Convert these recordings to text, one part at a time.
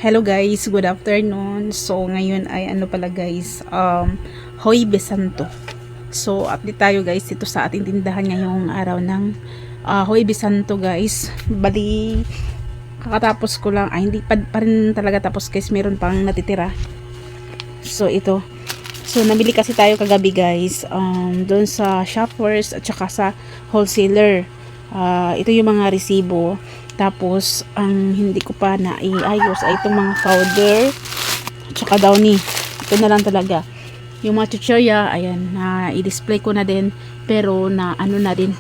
Hello guys, good afternoon. So ngayon ay ano pala guys, Huwebes Santo. So update tayo guys dito sa ating tindahan ngayong araw ng Huwebes Santo guys. Bali kakatapos ko lang, hindi pa rin talaga tapos guys, meron pang natitira. So ito. So namili kasi tayo kagabi guys, doon sa shoppers at saka sa wholesaler. Ito yung mga resibo. Tapos ang hindi ko pa naiayos ay itong mga powder at saka downy. Ito na lang talaga. Yung mga chichirya, ayan, na i-display ko na din, pero na ano na din,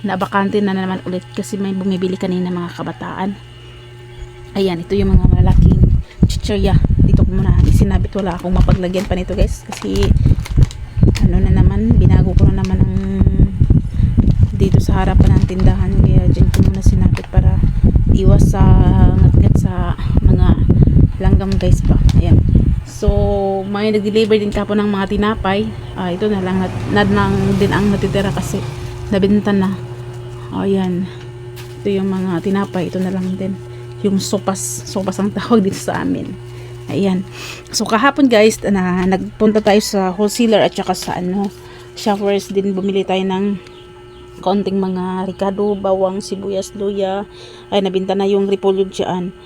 na bakante na naman ulit kasi may bumibili kanina mga kabataan. Ayan, ito yung mga malaking chichirya. Dito ko muna isinabit, wala akong mapaglagyan pa nito guys kasi ano na naman, binago ko na naman ang dito sa harapan ng tindahan, kaya dyan ko muna sinapit para iwas sa ngat-ngat sa mga langgam guys pa. Ayan. So may nag-deliver din kapo ng mga tinapay. Ito na lang din ang natitira kasi nabenta na. Ayan. Ito yung mga tinapay, ito na lang din. Yung sopas ang tawag dito sa amin. Ayan. So kahapon guys, nagpunta tayo sa wholesaler at saka sa shoppers din, bumili tayo ng kaunting mga ricado, bawang, sibuyas, luya. Ay, nabinta na yung repolyo dyan.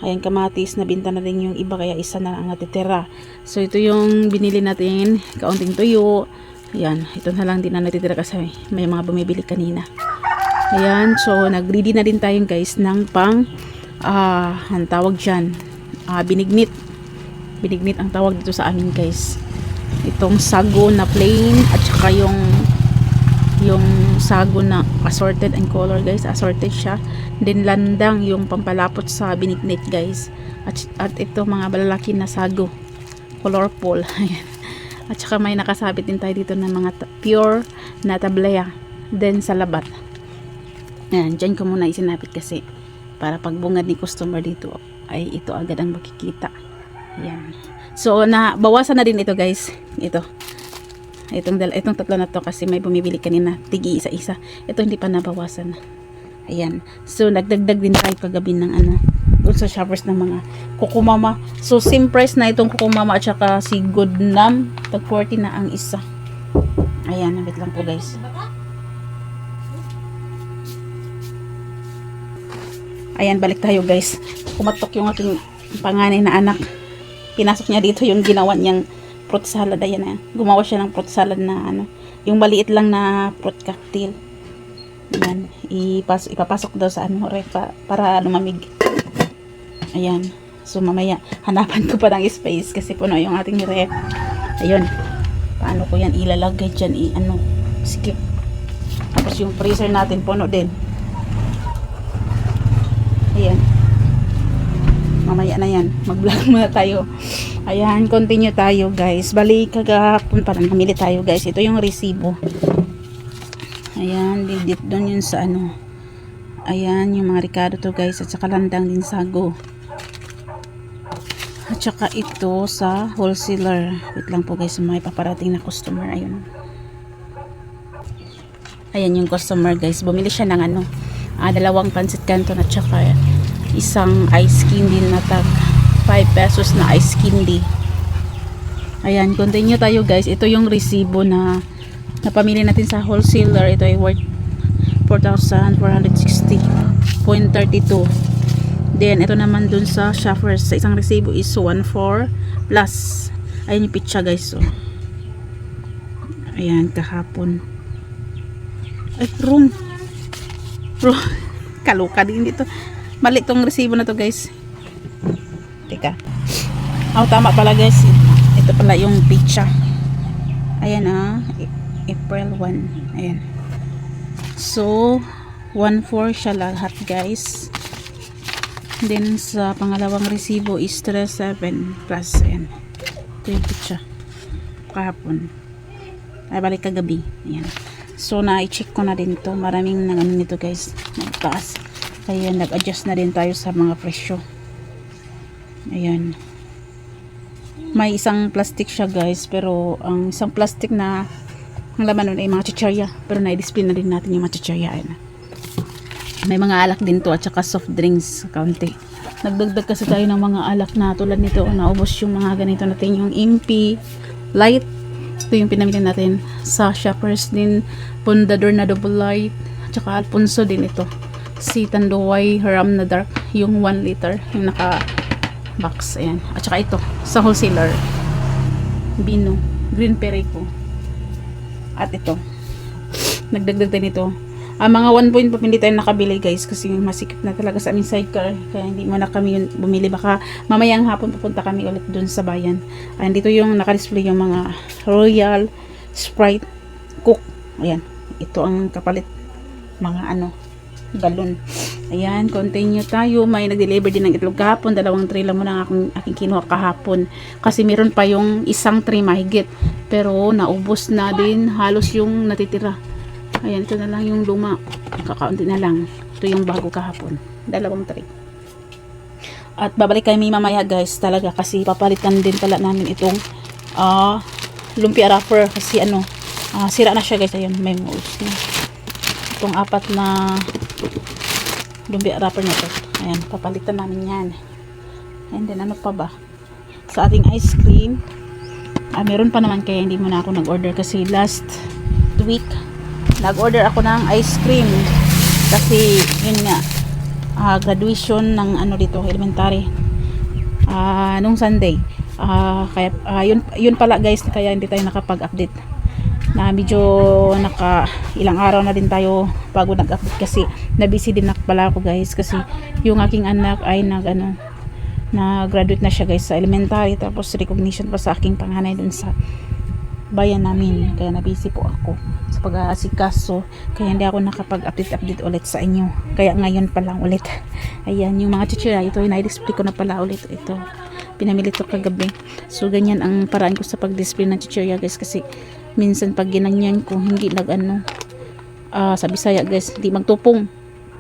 Ayan, kamatis, nabinta na rin yung iba, kaya isa na ang natitira. So ito yung binili natin, kaunting tuyo. Ayan, ito na lang din ang natitira kasi may mga bumibili kanina. Ayan, so nag-ready na din tayo guys ng ang tawag dyan, binignit. Binignit ang tawag dito sa amin guys. Itong sago na plain at saka yung sago na assorted and color guys, assorted siya. Then landang yung pampalapot sa binignit guys, at ito mga balalaki na sago, colorful. At saka may nakasabit din tayo dito ng mga pure na tablaya then sa labat. Ayan, dyan ko muna isinapit kasi para pagbungad ni customer dito ay ito agad ang makikita. Ayan. So bawasan na din ito guys, itong tatlo na to kasi may bumibili kanina, tigi isa-isa. Ito hindi pa nabawasan. Ayan. So nagdagdag din tayo kagabi ng doon sa shoppers ng mga kukumama. So same price na itong kukumama at saka si Goodnam, tag 40 na ang isa. Ayan, wait lang po guys. Ayan, balik tayo guys. Kumatok yung aking panganay na anak. Pinasok niya dito yung ginawa niyang fruit salad. Ayan na. Gumawa siya ng fruit salad na yung maliit lang na fruit cocktail. Ayan. Ipapasok daw sa ref para lumamig. Ayan. So mamaya hanapan ko pa ng space kasi puno yung ating ref. Ayun. Paano ko yan ilalagay dyan? Sige. Tapos yung freezer natin puno din. Ayan. Mamaya na yan, mag-vlog muna tayo. Ayan, continue tayo guys. Bali kagahapon pa lang namili tayo guys. Ito yung resibo. Ayan, didit doon yun sa ayan, yung mga ricado to guys, at saka landang din sago. At saka ito sa wholesaler. Wait lang po guys, may paparating na customer. Ayun. Ayan yung customer guys. Bumili siya ng dalawang pancit canton at saka isang ice candy na tag 5 pesos na ice candy. Ayan, continue tayo guys. Ito yung resibo na napamili natin sa wholesaler. Ito ay worth 4,460.32. Then ito naman dun sa shoppers, sa isang resibo is 1,400 plus. Ayan yung pizza guys. So ayan, kahapon ay room kaluka din dito. Mali tong resibo na to guys. Teka. Tama pala guys. Ito pala yung pizza. Ayan April 1. Ayan. So 1,400 siya lahat guys. Then sa pangalawang resibo is 3,700 plus. Ayan. Ito yung pizza. Kahapon. Ay balik kagabi. Ayan. So na-check ko na din to. Maraming nito guys. Nagtaas. Kaya nag-adjust na din tayo sa mga presyo. Ayan. May isang plastic siya guys, pero ang isang plastic na ang laman nun ay mga chichirya, pero na-display na din natin yung mga chichirya. Ayan. May mga alak din to at saka soft drinks kaunti. nagdagdag kasi tayo ng mga alak na tulad nito, naubos yung mga ganito natin, yung MP light. Ito yung pinamili natin sa Shoppers din, Pundador na double light, tsaka Alfonso din ito, si Tanduay Haram na dark, yung 1 liter yung naka box, ayan. At saka ito sa wholesaler, Bino Green Perico. At ito nagdagdag tayo nito. Mga 1 point pa hindi tayo nakabili guys kasi masikip na talaga sa aming sidecar, kaya hindi mo na kami yun bumili. Baka mamayang hapon pupunta kami ulit dun sa bayan. Dito yung naka-display yung mga Royal, Sprite, Coke. Ayan, ito ang kapalit, mga galon. Ayan, continue tayo. May nag-deliver din ng itlog kahapon, 2 tray lang muna aking kinuha kahapon kasi meron pa yung 1 tray mahigit, pero naubos na din halos yung natitira. Ayan, ito na lang yung luma, kakaunti na lang. Ito yung bago kahapon, 2 tray. At babalik kami mamaya guys talaga kasi papalitan din pala namin itong lumpia wrapper kasi sira na siya guys. Ayun, may molds na itong 4 na lumpia wrapper na ito. Ayan, papalitan namin yan. And then ano pa ba sa ating ice cream, meron pa naman, kaya hindi mo na ako nag-order kasi last week nag-order ako ng ice cream kasi yun nga, graduation ng dito elementary nung Sunday, kaya yun pala guys, kaya hindi tayo nakapag-update na medyo ilang araw na din tayo bago nag-update kasi na-busy din pala ako guys kasi yung aking anak ay na-graduate na siya guys sa elementary, tapos recognition pa sa aking panganay dun sa bayan namin, kaya na-busy po ako sa pag-aasikaso, kaya hindi ako nakapag-update ulit sa inyo, kaya ngayon pa lang ulit. Ayan, yung mga chichira, ito yung na-display ko na pala ulit. Ito, pinamili to kagabi. So ganyan ang paraan ko sa pag-display ng chichira guys, kasi minsan pag ginanyan ko hindi sa Bisaya guys, hindi magtupong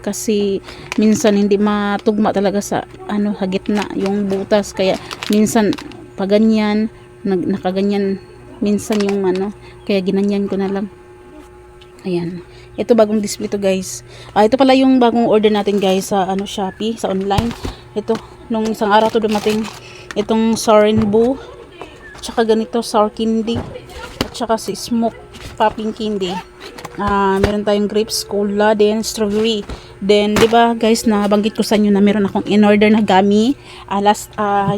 kasi minsan hindi matugma talaga sa hagitna yung butas, kaya minsan pag ganyan nakaganyan minsan yung kaya ginanyan ko na lang. Ayan, ito bagong display to guys. Ito pala yung bagong order natin guys sa Shopee, sa online. Ito, nung isang araw to dumating itong Sorenboo, tsaka ganito sour candy, at tsaka si smoke popping candy. Meron tayong grapes, cola, then strawberry. Then, di ba guys, nabanggit ko sa inyo na meron akong in-order na gummy.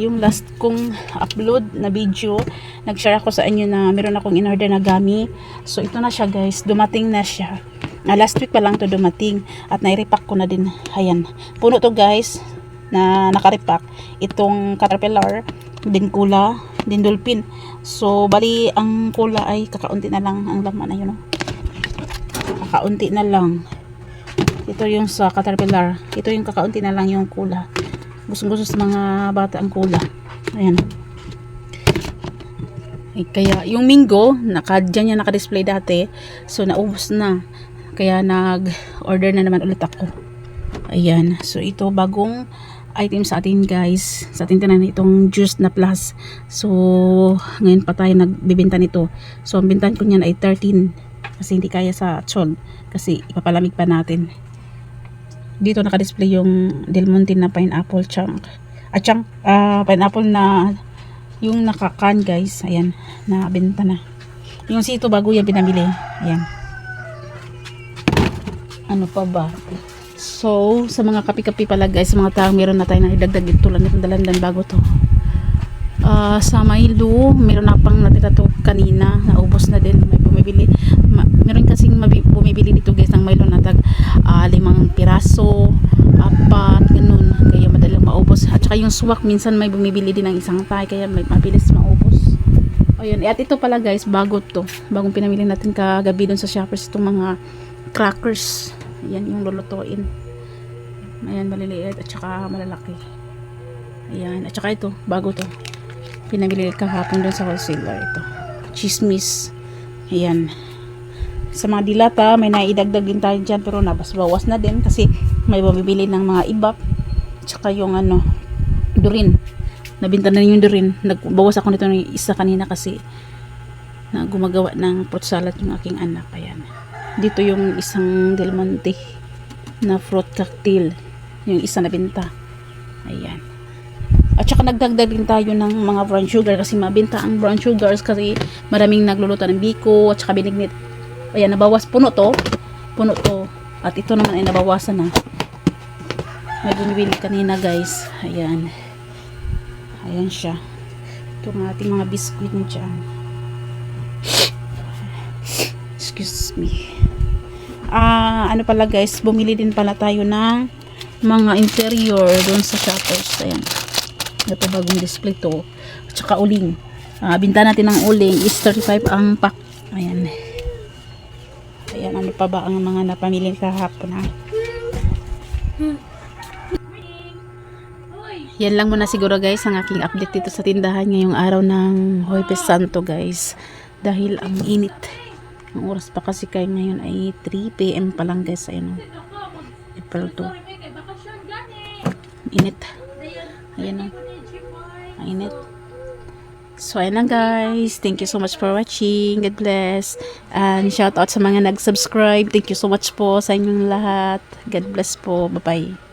Yung last kong upload na video, nag-share ako sa inyo na meron akong in-order na gummy. So, ito na siya guys, dumating na siya. Last week pa lang to dumating at nai-repack ko na din. Ayan, puno to guys na naka-repack. Itong caterpillar, din cola, din dolphin. So, bali, ang cola ay kakaunti na lang ang laman na yun. Kakaunti na lang. Ito yung sa caterpillar, ito yung kakaunti na lang yung cola. Gusto sa mga bata ang cola. Ayan. Kaya yung Mingo, dyan yan naka-display dati, so naubos na, kaya nag-order na naman ulit ako. Ayan, so ito bagong item sa atin guys, sa ating tinan itong juice na plus. So ngayon pa tayo nagbibenta nito. So ang bintahan ko niyan ay 13 kasi hindi kaya sa Chol kasi ipapalamig pa natin. Dito naka-display yung Del Monte na pineapple chunk. Pineapple na yung nakakan guys. Ayan, nabenta na. Yung sito bago yan pinamili. Ayan. Ano pa ba? So, sa mga kapi-kapi pala guys, sa mga taong meron na tayo na idagdag ito lang itong dalandan bago to. Sa Milo, meron na pang natira to kanina, naubos na din. May bumibili. Meron kasing bumibili dito guys ng Milo na tag 5 piraso, 4, ganun. Kaya madaling maubos. At saka yung swak, minsan may bumibili din ng isang tay, kaya may mabilis maubos. Ayun, at ito pala guys, bago to. Bagong pinamili natin kagabi dun sa Shoppers, itong mga crackers. Ayan yung lulutuin. Ayan, maliliit at saka malalaki. Ayan, at saka ito, bago to. Pinamili kahapon dun sa wholesaler ito. Chismis. Ayan. Sa mga dilata, may naidagdag din tayo dyan, pero nabas-bawas na din kasi may bumibili ng mga ibap. Tsaka yung durin. Nabinta na yung durin. Nagbawas ako nito ng isa kanina kasi na gumagawa ng fruit salad yung aking anak. Ayan. Dito yung isang Del Monte na fruit cocktail. Yung isa na binta. Ayan. At saka nagdagdag din tayo ng mga brown sugar kasi mabenta ang brown sugars kasi maraming nagluluto ng biko at saka binignit. Ayan, nabawas. Puno to. At ito naman ay nabawasan na. May bumibili kanina guys. Ayan. Ayan siya. Ito ang ating mga biskuit na dyan. Excuse me. Ano pala guys, bumili din pala tayo ng mga interior doon sa Shoppers. Ayan. Ito bagong display to. At saka uling. Binta natin ng uling is 35 ang pack. Ayan. Ayan, ano pa ba ang mga napamili kahapon ha? Yan lang muna siguro guys ang aking update dito sa tindahan ngayong araw ng Huwebes Santo guys. Dahil ang init. Ang oras pa kasi kayo ngayon ay 3 PM pa lang guys. Ayan o. April 2. Init. Ayan o. Ang init. So ayan lang guys. Thank you so much for watching. God bless. And shout out sa mga nag-subscribe. Thank you so much po sa inyong lahat. God bless po. Bye bye.